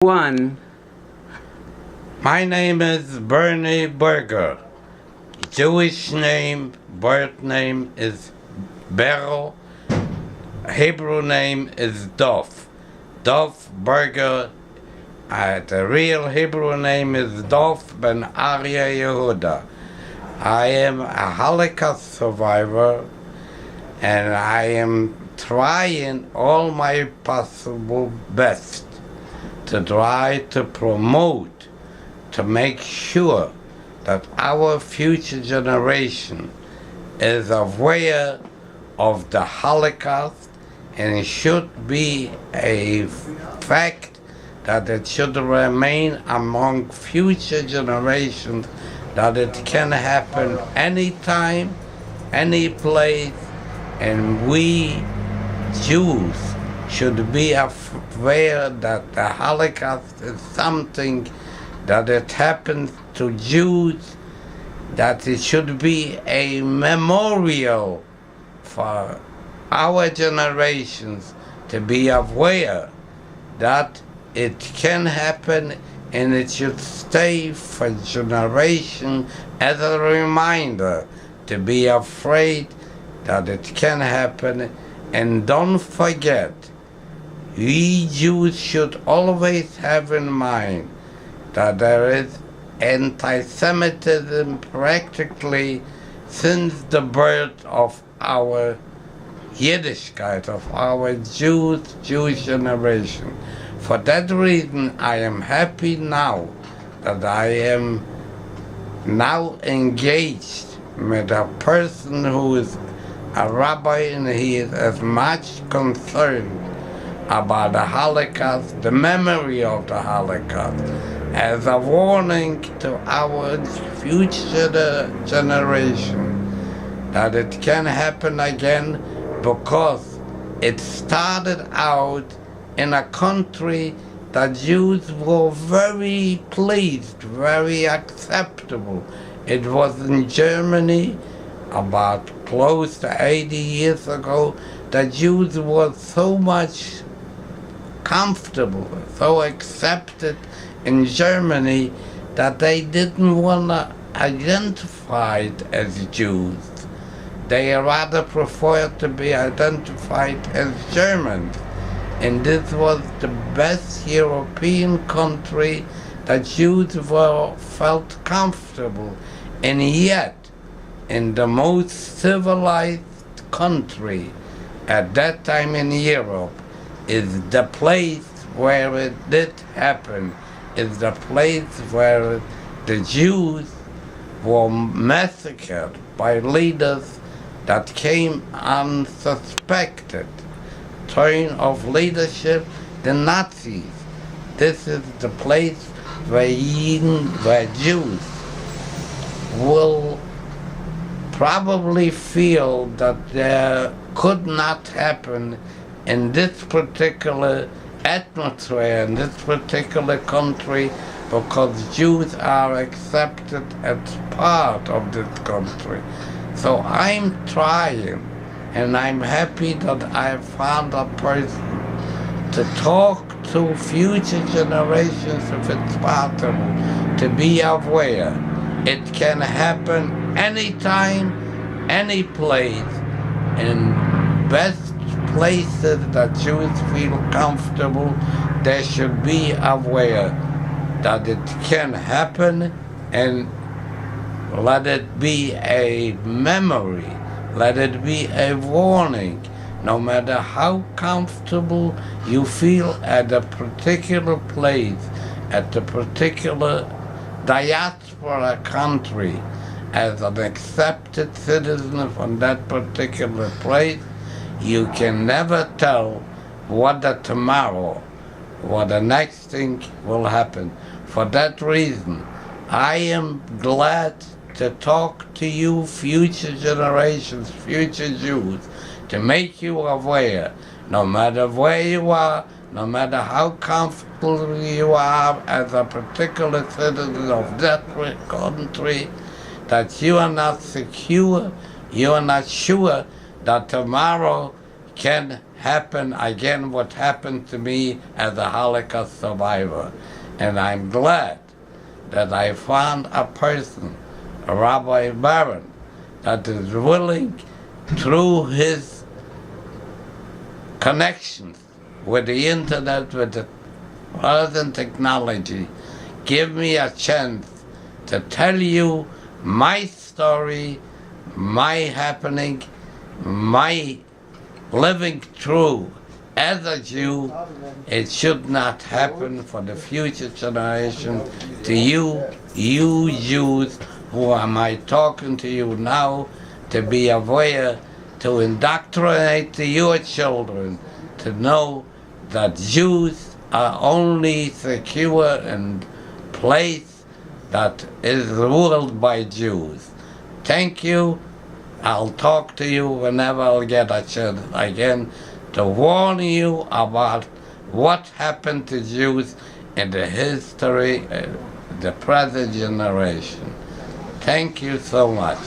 One. My name is Bernie Berger. Jewish name, birth name is Beryl. Hebrew name is Dov. Dov Berger. The real Hebrew name is Dov ben Arya Yehuda. I am a Holocaust survivor, and I am trying all my possible best to try to promote, to make sure that our future generation is aware of the Holocaust, and it should be a fact that it should remain among future generations, that it can happen anytime, any place, and we Jews should be aware that the Holocaust is something that it happens to Jews, that it should be a memorial for our generations to be aware that it can happen, and it should stay for generations as a reminder to be afraid that it can happen. And don't forget, we Jews should always have in mind that there is anti-Semitism practically since the birth of our Yiddishkeit, of our Jewish generation. For that reason, I am happy now that I am now engaged with a person who is a rabbi, and he is as much concerned about the Holocaust, the memory of the Holocaust, as a warning to our future generation that it can happen again, because it started out in a country that Jews were very pleased, very acceptable. It was in Germany about close to 80 years ago that Jews were so much comfortable, so accepted in Germany that they didn't want to identify as Jews. They rather preferred to be identified as Germans. And this was the best European country that Jews felt comfortable. And yet, in the most civilized country at that time in Europe, is the place where it did happen, is the place where the Jews were massacred by leaders that came unsuspected. Turn of leadership, the Nazis. This is the place where Jews will probably feel that there could not happen in this particular atmosphere, in this particular country, because Jews are accepted as part of this country. So I'm trying, and I'm happy that I found a person to talk to future generations, if it's possible, to be aware. It can happen anytime, any place, in best places that Jews feel comfortable. They should be aware that it can happen, and let it be a memory, let it be a warning. No matter how comfortable you feel at a particular place, at a particular diaspora country, as an accepted citizen from that particular place, you can never tell what the tomorrow, what the next thing will happen. For that reason, I am glad to talk to you future generations, future Jews, to make you aware, no matter where you are, no matter how comfortable you are as a particular citizen of that country, that you are not secure, you are not sure that tomorrow can happen again what happened to me as a Holocaust survivor. And I'm glad that I found a person, Rabbi Bernie, that is willing, through his connections with the internet, with the present technology, give me a chance to tell you my story, my happening, my living through as a Jew. It should not happen for the future generation to you Jews who am I talking to you now, to be aware, to indoctrinate to your children, to know that Jews are only secure in place that is ruled by Jews. Thank you. I'll talk to you whenever I'll get a chance again to warn you about what happened to Jews in the history, the present generation. Thank you so much.